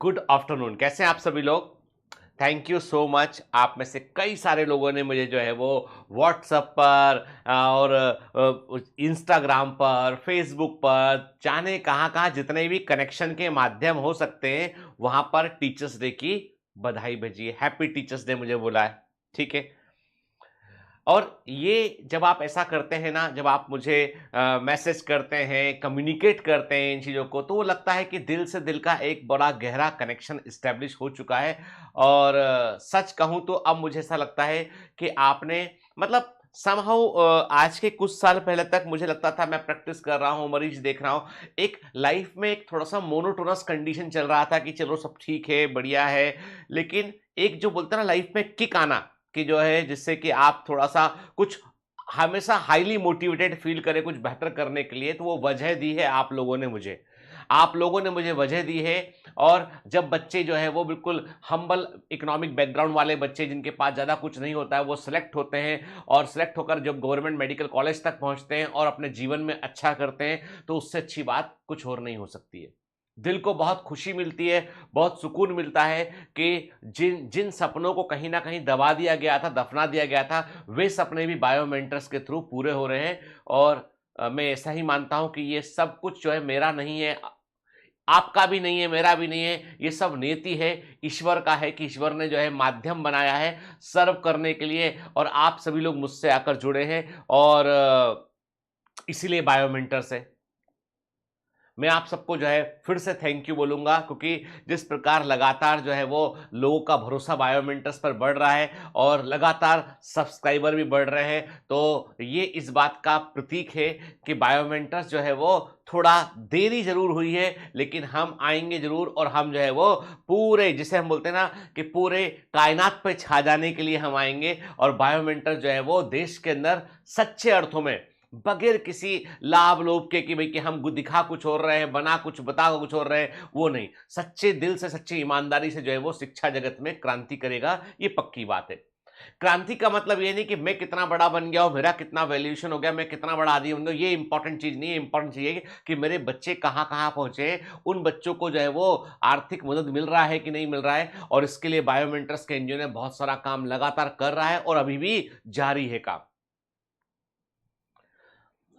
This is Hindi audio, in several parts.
Good afternoon. कैसे हैं आप सभी लोग? Thank you so much. आप में से कई सारे लोगों ने मुझे जो है वो व्हाट्सएप पर और इंस्टाग्राम पर, फेसबुक पर, जाने कहाँ-कहाँ जितने भी कनेक्शन के माध्यम हो सकते हैं, वहाँ पर टीचर्स डे की बधाई भेजी है। हैप्पी टीचर्स डे मुझे बोला है, ठीक है? और ये जब आप ऐसा करते हैं ना, जब आप मुझे मैसेज करते हैं, कम्युनिकेट करते हैं इन चीज़ों को, तो वो लगता है कि दिल से दिल का एक बड़ा गहरा कनेक्शन एस्टेब्लिश हो चुका है। और सच कहूँ तो अब मुझे ऐसा लगता है कि आपने मतलब समहाउ आज के कुछ साल पहले तक मुझे लगता था मैं प्रैक्टिस कर रहा हूँ, मरीज देख रहा हूँ। एक लाइफ में एक थोड़ा-सा मोनोटोनस कंडीशन चल रहा था कि चलो सब ठीक है, बढ़िया है। लेकिन एक जो बोलते हैं ना लाइफ में किक आना, कि जो है जिससे कि आप थोड़ा-सा कुछ हमेशा हाइली मोटिवेटेड फ़ील करें कुछ बेहतर करने के लिए, तो वो वजह दी है आप लोगों ने मुझे। आप लोगों ने मुझे वजह दी है। और जब बच्चे जो है वो बिल्कुल हम्बल इकोनॉमिक बैकग्राउंड वाले बच्चे जिनके पास ज़्यादा कुछ नहीं होता है, वो सेलेक्ट होते हैं और सेलेक्ट होकर जब गवर्नमेंट मेडिकल कॉलेज तक पहुँचते हैं और अपने जीवन में अच्छा करते हैं, तो उससे अच्छी बात कुछ और नहीं हो सकती है। दिल को बहुत खुशी मिलती है, बहुत सुकून मिलता है कि जिन जिन सपनों को कहीं न कहीं दबा दिया गया था, दफना दिया गया था, वे सपने भी बायो मेंटर्स के थ्रू पूरे हो रहे हैं। और मैं ऐसा ही मानता हूँ कि ये सब कुछ जो है मेरा नहीं है, आपका भी नहीं है, मेरा भी नहीं है, ये सब नियति है, ईश्वर का है कि ईश्वर ने जो है माध्यम बनाया है सर्व करने के लिए। और आप सभी लोग मुझसे आकर जुड़े हैं और इसीलिए बायो मेंटर्स है। मैं आप सबको जो है फिर से थैंक यू बोलूँगा, क्योंकि जिस प्रकार लगातार जो है वो लोगों का भरोसा बायोमेंटर्स पर बढ़ रहा है और लगातार सब्सक्राइबर भी बढ़ रहे हैं, तो ये इस बात का प्रतीक है कि बायोमेंटर्स जो है वो थोड़ा देरी ज़रूर हुई है, लेकिन हम आएँगे ज़रूर। और हम जो है वो पूरे जिसे हम बोलते हैं ना कि पूरे कायनात पे छा जाने के लिए हम आएँगे। और बायोमेंटर्स जो है वो देश के अंदर सच्चे अर्थों में बगैर किसी लाभ लोभ के कि भाई कि हम दिखा कुछ और रहे हैं, बना कुछ बता कुछ और रहे हैं, वो नहीं। सच्चे दिल से, सच्ची ईमानदारी से जो है वो शिक्षा जगत में क्रांति करेगा, ये पक्की बात है। क्रांति का मतलब ये नहीं कि मैं कितना बड़ा बन गया हूँ, मेरा कितना वैल्यूएशन हो गया, मैं कितना बड़ा आदमी बन गया, ये इंपॉर्टेंट चीज़ नहीं है। इंपॉर्टेंट चीज़ ये है कि मेरे बच्चे कहाँ-कहाँ पहुँचे, उन बच्चों को जो है वो आर्थिक मदद मिल रहा है कि नहीं मिल रहा है। और इसके लिए बायोमेंटर्स के एनजीओ ने बहुत सारा काम लगातार कर रहा है और अभी भी जारी है काम।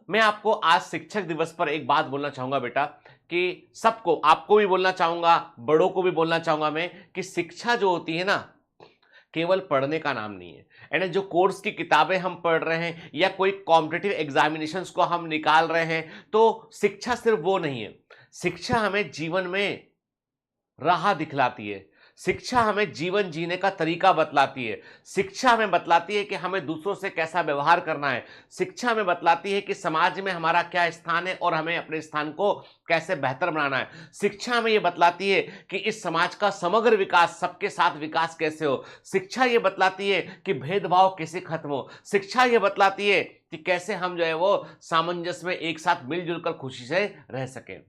मैं आपको आज शिक्षक दिवस पर एक बात बोलना चाहूँगा बेटा, कि सबको, आपको भी बोलना चाहूँगा, बड़ों को भी बोलना चाहूँगा मैं, कि शिक्षा जो होती है ना, केवल पढ़ने का नाम नहीं है। यानी जो कोर्स की किताबें हम पढ़ रहे हैं या कोई कॉम्पिटिटिव एग्ज़ामिनेशंस को हम निकाल रहे हैं, तो शिक्षा सिर्फ़ वो नहीं है। शिक्षा हमें जीवन में राह दिखलाती है। शिक्षा हमें जीवन जीने का तरीका बतलाती है। शिक्षा हमें बतलाती है कि हमें दूसरों से कैसा व्यवहार करना है। शिक्षा हमें बतलाती है कि समाज में हमारा क्या स्थान है और हमें अपने स्थान को कैसे बेहतर बनाना है। शिक्षा हमें ये बतलाती है कि इस समाज का समग्र विकास, सबके साथ विकास कैसे हो। शिक्षा ये बतलाती है कि भेदभाव कैसे खत्म हो। शिक्षा ये बतलाती है कि कैसे हम जो है वो सामंजस्य में एक साथ मिल-जुल कर खुशी से रह सकें।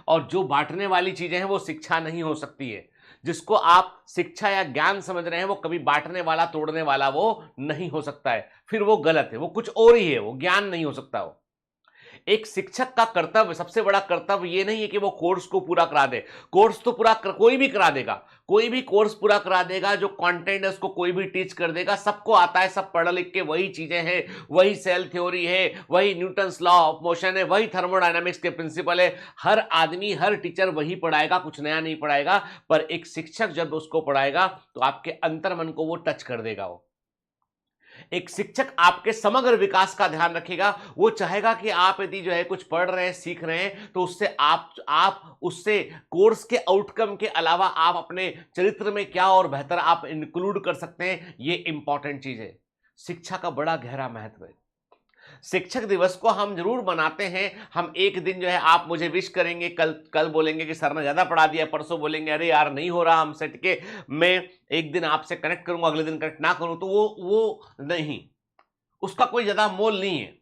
और जो बाँटने वाली चीज़ें हैं वो शिक्षा नहीं हो सकती है। जिसको आप शिक्षा या ज्ञान समझ रहे हैं वो कभी बाँटने वाला, तोड़ने वाला वो नहीं हो सकता है। फिर वो गलत है, वो कुछ और ही है, वो ज्ञान नहीं हो सकता वो। एक शिक्षक का कर्तव्य, सबसे बड़ा कर्तव्य ये नहीं है कि वो कोर्स को पूरा करा दे। कोर्स तो कोई भी करा देगा। कोई भी कोर्स पूरा करा देगा, जो कंटेंट है उसको कोई भी टीच कर देगा। सबको आता है, सब पढ़ लिख के वही चीजें हैं, वही सेल थ्योरी है, वही न्यूटन्स लॉ ऑफ मोशन है, वही थर्मोडायनामिक्स के प्रिंसिपल है। हर आदमी, हर टीचर वही पढ़ाएगा, कुछ नया नहीं पढ़ाएगा। पर एक शिक्षक जब उसको पढ़ाएगा तो आपके अंतर मन को वो टच कर देगा। वो एक शिक्षक आपके समग्र विकास का ध्यान रखेगा। वो चाहेगा कि आप यदि जो है कुछ पढ़ रहे हैं, सीख रहे हैं, तो उससे आप उससे कोर्स के आउटकम के अलावा आप अपने चरित्र में क्या और बेहतर आप इंक्लूड कर सकते हैं, ये इंपॉर्टेंट चीज है। शिक्षा का बड़ा गहरा महत्व है। शिक्षक दिवस को हम जरूर मनाते हैं। हम एक दिन जो है, आप मुझे विश करेंगे, कल कल बोलेंगे कि सर ने ज्यादा पढ़ा दिया, परसों बोलेंगे अरे यार नहीं हो रहा हमसे, ठीक है। मैं एक दिन आपसे कनेक्ट करूंगा, अगले दिन कनेक्ट ना करूं तो वो नहीं, उसका कोई ज्यादा मोल नहीं है।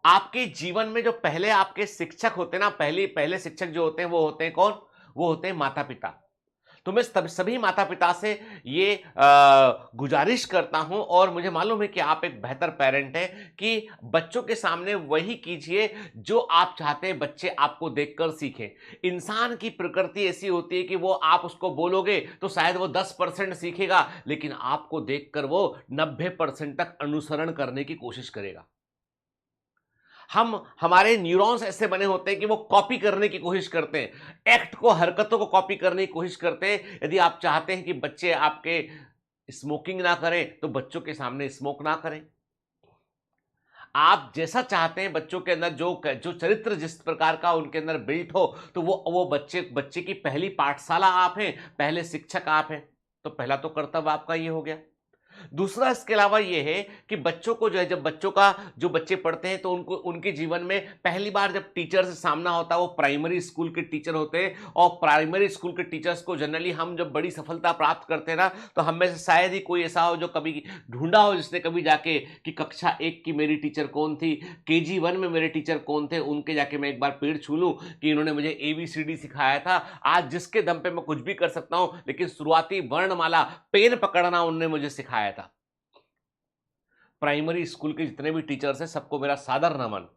आपके जीवन में जो पहले आपके शिक्षक होते हैं ना, पहले पहले शिक्षक जो होते हैं वो होते हैं कौन? वो होते हैं माता पिता। तो मैं सभी माता पिता से ये गुजारिश करता हूं, और मुझे मालूम है कि आप एक बेहतर पेरेंट हैं, कि बच्चों के सामने वही कीजिए जो आप चाहते हैं बच्चे आपको देखकर सीखें। इंसान की प्रकृति ऐसी होती है कि वो आप उसको बोलोगे तो शायद वो 10% सीखेगा, लेकिन आपको देखकर वो 90% तक अनुसरण करने की कोशिश करेगा। हमारे न्यूरॉन्स ऐसे बने होते हैं कि वो कॉपी करने की कोशिश करते हैं, एक्ट को, हरकतों को कॉपी करने की कोशिश करते हैं। यदि आप चाहते हैं कि बच्चे आपके स्मोकिंग ना करें, तो बच्चों के सामने स्मोक ना करें। आप जैसा चाहते हैं बच्चों के अंदर जो जो चरित्र जिस प्रकार का उनके अंदर बिल्ट हो, तो वो बच्चे बच्चे की पहली पाठशाला आप हैं, पहले शिक्षक आप हैं। तो पहला तो कर्तव्य आपका ये हो गया। दूसरा इसके अलावा ये है कि बच्चों को जो है, जब जो बच्चे पढ़ते हैं, तो उनको उनके जीवन में पहली बार जब टीचर से सामना होता है, वो प्राइमरी स्कूल के टीचर होते हैं। और प्राइमरी स्कूल के टीचर्स को जनरली हम जब बड़ी सफलता प्राप्त करते हैं ना, तो हम में से शायद ही कोई ऐसा हो जो कभी ढूंढा हो, जिसने कभी जाके कि कक्षा 1 की मेरी टीचर कौन थी, KG 1 में मेरे टीचर कौन थे, उनके जाके मैं एक बार पेड़ छू लूं कि इन्होंने मुझे ABCD सिखाया था। आज जिसके दम पे मैं कुछ भी कर सकता हूं, लेकिन शुरुआती वर्णमाला, पेन पकड़ना उन्होंने मुझे सिखाया था। प्राइमरी स्कूल के जितने भी टीचर्स हैं, सबको मेरा सादर नमन।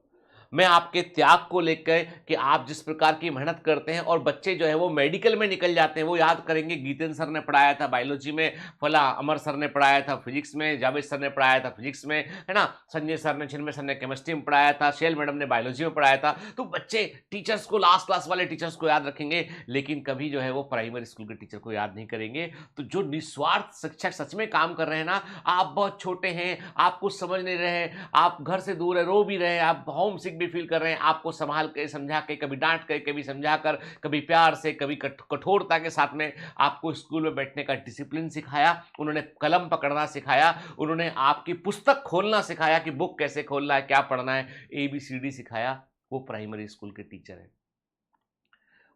मैं आपके त्याग को लेकर, कि आप जिस प्रकार की मेहनत करते हैं, और बच्चे जो है वो मेडिकल में निकल जाते हैं, वो याद करेंगे गीतेंद्र सर ने पढ़ाया था बायोलॉजी में, फला अमर सर ने पढ़ाया था फिजिक्स में, जावेद सर ने पढ़ाया था फिजिक्स में, है ना, संजय सर ने, चिन्मय सर ने केमिस्ट्री में पढ़ाया था, शैल मैडम ने बायोलॉजी में पढ़ाया था। तो बच्चे टीचर्स को, लास्ट क्लास वाले टीचर्स को याद रखेंगे, लेकिन कभी जो है वो प्राइमरी स्कूल के टीचर को याद नहीं करेंगे। तो जो निस्वार्थ शिक्षक सच में काम कर रहे हैं ना, आप बहुत छोटे हैं, आप कुछ समझ नहीं रहे, आप घर से दूर है, रो भी रहे हैं, आप होम सिक भी फील कर रहे हैं, आपको संभाल के, समझा के, कभी डांट के, कभी समझा कर, कभी प्यार से, कभी कठोरता के साथ में आपको स्कूल में बैठने का डिसिप्लिन सिखाया, उन्होंने कलम पकड़ना सिखाया, उन्होंने आपकी पुस्तक खोलना सिखाया कि बुक कैसे खोलना है, क्या पढ़ना है, ABCD सिखाया। वो प्राइमरी स्कूल के टीचर हैं।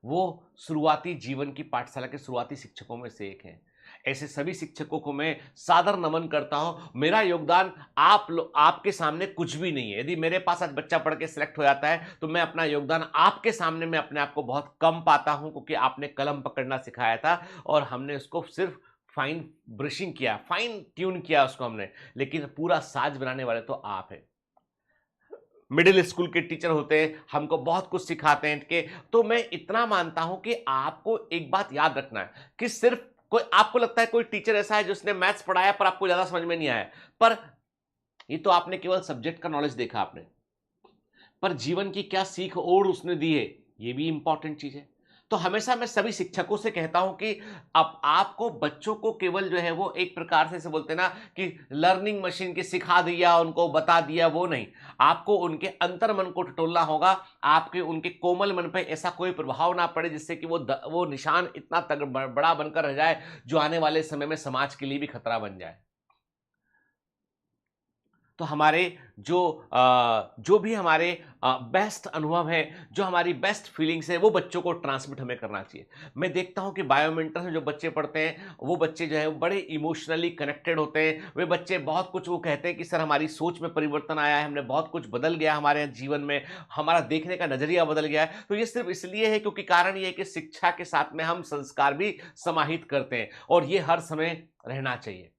वो शुरुआती जीवन की पाठशाला के शुरुआती शिक्षकों में से एक हैं। ऐसे सभी शिक्षकों को मैं सादर नमन करता हूं। मेरा योगदान आपके सामने कुछ भी नहीं है। यदि मेरे पास आज बच्चा पढ़ के सिलेक्ट हो जाता है, तो मैं अपना योगदान आपके सामने में अपने आप को बहुत कम पाता हूं, क्योंकि आपने कलम पकड़ना सिखाया था और हमने उसको सिर्फ फाइन ब्रशिंग किया, फाइन ट्यून किया उसको हमने, लेकिन पूरा साज बनाने वाले तो आप हैं। मिडिल स्कूल के टीचर होते हैं, हमको बहुत कुछ सिखाते हैं कि, तो मैं इतना मानता हूं कि आपको एक बात याद रखना है कि सिर्फ कोई, आपको लगता है कोई टीचर ऐसा है जिसने मैथ्स पढ़ाया पर आपको ज्यादा समझ में नहीं आया, पर ये तो आपने केवल सब्जेक्ट का नॉलेज देखा आपने, पर जीवन की क्या सीख और उसने दी है, ये भी इंपॉर्टेंट चीज है। तो हमेशा मैं सभी शिक्षकों से कहता हूं कि अब आपको बच्चों को केवल जो है वो एक प्रकार से बोलते हैं ना कि लर्निंग मशीन की सिखा दिया, उनको बता दिया, वो नहीं। आपको उनके अंतर मन को टटोलना होगा, आपके उनके कोमल मन पे ऐसा कोई प्रभाव ना पड़े जिससे कि वो निशान इतना बड़ा बनकर रह जाए जो आने वाले समय में समाज के लिए भी खतरा बन जाए। तो हमारे जो भी हमारे बेस्ट अनुभव है, जो हमारी बेस्ट फीलिंग्स है, वो बच्चों को ट्रांसमिट हमें करना चाहिए। मैं देखता हूं कि बायोमेंटल में जो बच्चे पढ़ते हैं, वो बच्चे जो है बड़े इमोशनली कनेक्टेड होते हैं। वे बच्चे बहुत कुछ वो कहते हैं कि सर हमारी सोच में परिवर्तन आया है, हमने बहुत कुछ बदल गया हमारे जीवन में, हमारा देखने का नजरिया बदल गया है। तो ये सिर्फ इसलिए है क्योंकि कारण ये है कि शिक्षा के साथ में हम संस्कार भी समाहित करते हैं, और ये हर समय रहना चाहिए।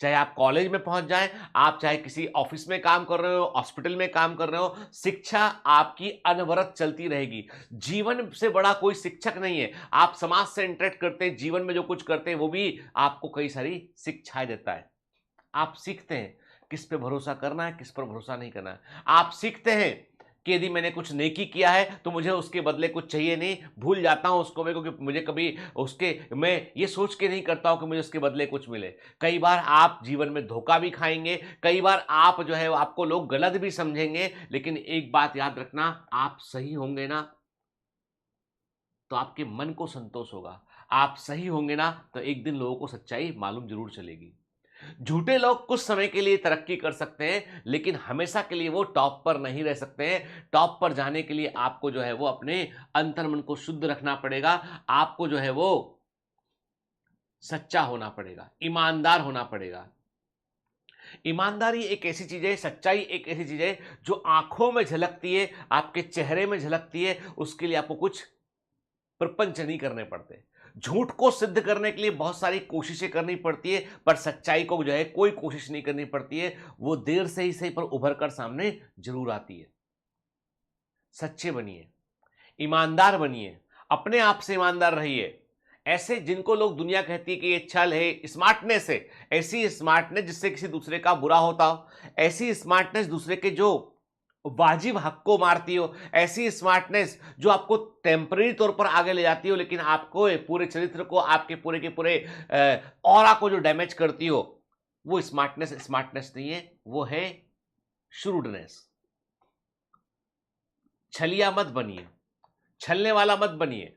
चाहे आप कॉलेज में पहुंच जाएं, आप चाहे किसी ऑफिस में काम कर रहे हो, हॉस्पिटल में काम कर रहे हो, शिक्षा आपकी अनवरत चलती रहेगी। जीवन से बड़ा कोई शिक्षक नहीं है। आप समाज से इंटरेक्ट करते हैं, जीवन में जो कुछ करते हैं वो भी आपको कई सारी शिक्षाएं देता है। आप सीखते हैं किस पे भरोसा करना है, किस पर भरोसा नहीं करना है। आप सीखते हैं कि यदि मैंने कुछ नेकी किया है तो मुझे उसके बदले कुछ चाहिए नहीं, भूल जाता हूं उसको मैं, क्योंकि मुझे कभी मैं ये सोच के नहीं करता हूं कि मुझे उसके बदले कुछ मिले। कई बार आप जीवन में धोखा भी खाएंगे, कई बार आप जो है आपको लोग गलत भी समझेंगे, लेकिन एक बात याद रखना, आप सही होंगे ना तो आपके मन को संतोष होगा। आप सही होंगे ना तो एक दिन लोगों को सच्चाई मालूम जरूर चलेगी। झूठे लोग कुछ समय के लिए तरक्की कर सकते हैं, लेकिन हमेशा के लिए वो टॉप पर नहीं रह सकते हैं। टॉप पर जाने के लिए आपको जो है वो अपने अंतर्मन को शुद्ध रखना पड़ेगा। आपको जो है वो सच्चा होना पड़ेगा, ईमानदार होना पड़ेगा। ईमानदारी एक ऐसी चीज है, सच्चाई एक ऐसी चीज है जो आंखों में झलकती है, आपके चेहरे में झलकती है। उसके लिए आपको कुछ प्रपंच नहीं करने पड़ते। झूठ को सिद्ध करने के लिए बहुत सारी कोशिशें करनी पड़ती है, पर सच्चाई को जो है कोई कोशिश नहीं करनी पड़ती है, वो देर से ही सही पर उभर कर सामने जरूर आती है। सच्चे बनिए, ईमानदार बनिए, अपने आप से ईमानदार रहिए। ऐसे जिनको लोग दुनिया कहती है कि ये छल है, स्मार्टनेस है, ऐसी स्मार्टनेस जिससे किसी दूसरे का बुरा होता हो, ऐसी स्मार्टनेस दूसरे के जो वाजिब हक को मारती हो, ऐसी स्मार्टनेस जो आपको टेम्पररी तौर पर आगे ले जाती हो लेकिन आपको पूरे चरित्र को, आपके पूरे के पूरे ऑरा को जो डैमेज करती हो, वो स्मार्टनेस स्मार्टनेस नहीं है, वो है श्रूडनेस। छलिया मत बनिए, छलने वाला मत बनिए,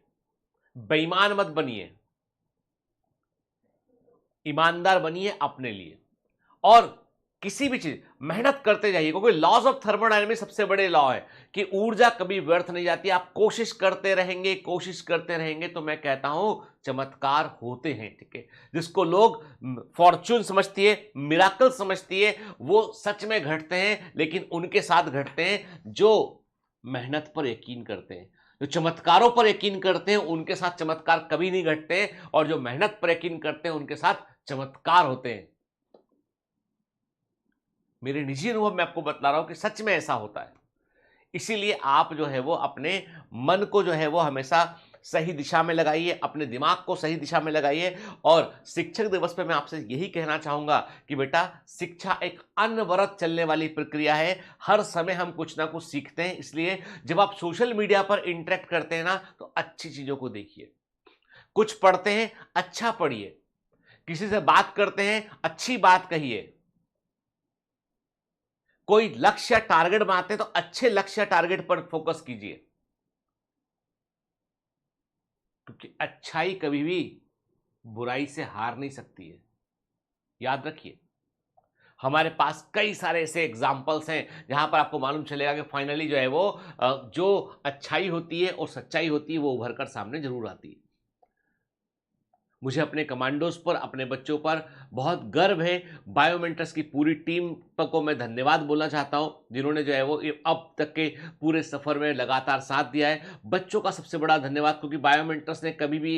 बेईमान मत बनिए, ईमानदार बनिए अपने लिए। और किसी भी चीज मेहनत करते जाइए, क्योंकि लॉज ऑफ थर्मोडायनेमिक्स सबसे बड़े लॉ है कि ऊर्जा कभी व्यर्थ नहीं जाती। आप कोशिश करते रहेंगे, कोशिश करते रहेंगे, तो मैं कहता हूं चमत्कार होते हैं। ठीक है, जिसको लोग फॉर्चून समझती है, मिराकल समझती है, वो सच में घटते हैं, लेकिन उनके साथ घटते हैं जो मेहनत पर यकीन करते हैं। जो चमत्कारों पर यकीन करते हैं उनके साथ चमत्कार कभी नहीं घटते, और जो मेहनत पर यकीन करते हैं उनके साथ चमत्कार होते हैं। मेरे निजी अनुभव में आपको बतला रहा हूं कि सच में ऐसा होता है। इसीलिए आप जो है वो अपने मन को जो है वो हमेशा सही दिशा में लगाइए, अपने दिमाग को सही दिशा में लगाइए। और शिक्षक दिवस पे मैं आपसे यही कहना चाहूंगा कि बेटा, शिक्षा एक अनवरत चलने वाली प्रक्रिया है। हर समय हम कुछ ना कुछ सीखते हैं। इसलिए जब आप सोशल मीडिया पर इंटरेक्ट करते हैं ना, तो अच्छी चीजों को देखिए। कुछ पढ़ते हैं, अच्छा पढ़िए। किसी से बात करते हैं, अच्छी बात कहिए। कोई लक्ष्य टारगेट बनाते हैं तो अच्छे लक्ष्य टारगेट पर फोकस कीजिए, क्योंकि अच्छाई कभी भी बुराई से हार नहीं सकती है। याद रखिए, हमारे पास कई सारे ऐसे एग्जाम्पल्स हैं जहां पर आपको मालूम चलेगा कि फाइनली जो है वो जो अच्छाई होती है और सच्चाई होती है वो उभर कर सामने जरूर आती है। मुझे अपने कमांडोज पर, अपने बच्चों पर बहुत गर्व है। बायोमेंटर्स की पूरी टीम को मैं धन्यवाद बोलना चाहता हूं, जिन्होंने जो है वो अब तक के पूरे सफर में लगातार साथ दिया है। बच्चों का सबसे बड़ा धन्यवाद, क्योंकि बायोमेंटर्स ने कभी भी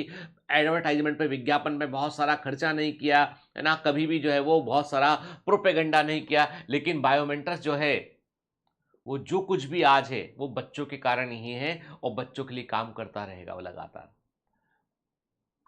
एडवर्टाइजमेंट पे, विज्ञापन पे बहुत सारा खर्चा नहीं किया है ना, कभी भी जो है वो बहुत सारा प्रोपेगेंडा नहीं किया। लेकिन बायोमेंटर्स जो है वो जो कुछ भी आज है वो बच्चों के कारण ही है, और बच्चों के लिए काम करता रहेगा वो लगातार।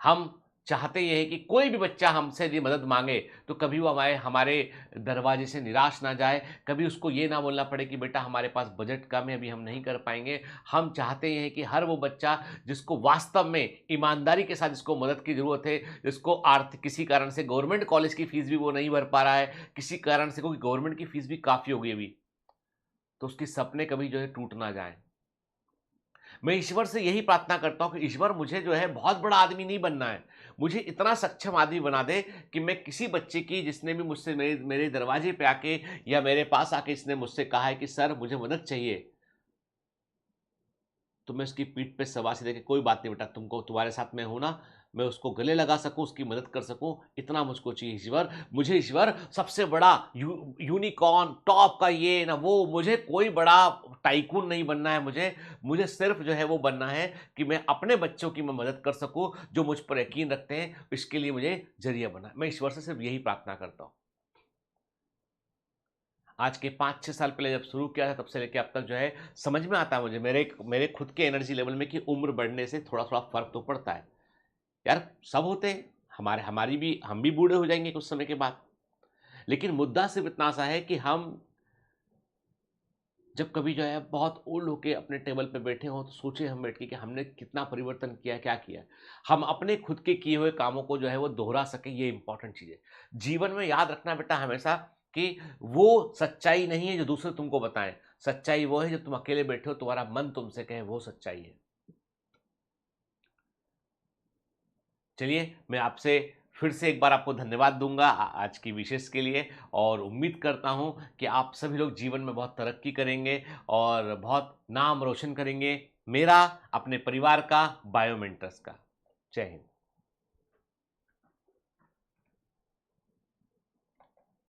हम चाहते ये है कि कोई भी बच्चा हमसे यदि मदद मांगे तो कभी वो हमारे हमारे दरवाजे से निराश ना जाए, कभी उसको ये ना बोलना पड़े कि बेटा हमारे पास बजट कम है, अभी हम नहीं कर पाएंगे। हम चाहते ये हैं कि हर वो बच्चा जिसको वास्तव में ईमानदारी के साथ, जिसको मदद की ज़रूरत है, जिसको आर्थिक किसी कारण से गवर्नमेंट कॉलेज की फीस भी वो नहीं भर पा रहा है, किसी कारण से, क्योंकि गवर्नमेंट की फीस भी काफ़ी हो गई अभी, तो उसके सपने कभी जो है टूट ना जाए। मैं ईश्वर से यही प्रार्थना करता हूं कि ईश्वर, मुझे जो है बहुत बड़ा आदमी नहीं बनना है, मुझे इतना सक्षम आदमी बना दे कि मैं किसी बच्चे की, जिसने भी मुझसे मेरे मेरे दरवाजे पे आके या मेरे पास आके इसने मुझसे कहा है कि सर मुझे मदद चाहिए, तो मैं उसकी पीठ पे शाबाशी देके, कोई बात नहीं बेटा, तुमको, तुम्हारे साथ मैं हूं ना, मैं उसको गले लगा सकूं, उसकी मदद कर सकूं, इतना मुझको चाहिए ईश्वर। मुझे ईश्वर सबसे बड़ा यूनिकॉर्न, टॉप का ये ना वो, मुझे कोई बड़ा टाइकून नहीं बनना है। मुझे मुझे सिर्फ जो है वो बनना है कि मैं अपने बच्चों की मैं मदद कर सकूं, जो मुझ पर यकीन रखते हैं, इसके लिए मुझे जरिया बना है। मैं ईश्वर से सिर्फ यही प्रार्थना करता हूं। आज के 5-6 साल पहले जब शुरू किया था, तब से लेके अब तक जो है समझ में आता है मुझे, मेरे मेरे खुद के एनर्जी लेवल में, कि उम्र बढ़ने से थोड़ा थोड़ा फर्क तो पड़ता है। यार सब होते हैं, हमारी भी, हम भी बूढ़े हो जाएंगे कुछ समय के बाद। लेकिन मुद्दा सिर्फ इतना सा है कि हम जब कभी जो है बहुत ओल्ड होके अपने टेबल पे बैठे हों, तो सोचे हम बैठ के कि हमने कितना परिवर्तन किया, क्या किया। हम अपने खुद के किए हुए कामों को जो है वो दोहरा सके, ये इंपॉर्टेंट चीज़ है। जीवन में याद रखना बेटा हमेशा कि वो सच्चाई नहीं है जो दूसरे तुमको बताएं, सच्चाई वो है जो तुम अकेले बैठे हो, तुम्हारा मन तुमसे कहे, वो सच्चाई है। चलिए, मैं आपसे फिर से एक बार आपको धन्यवाद दूंगा आज की विशेष के लिए, और उम्मीद करता हूं कि आप सभी लोग जीवन में बहुत तरक्की करेंगे और बहुत नाम रोशन करेंगे, मेरा, अपने परिवार का, बायोमेंटर्स का। जय हिंद।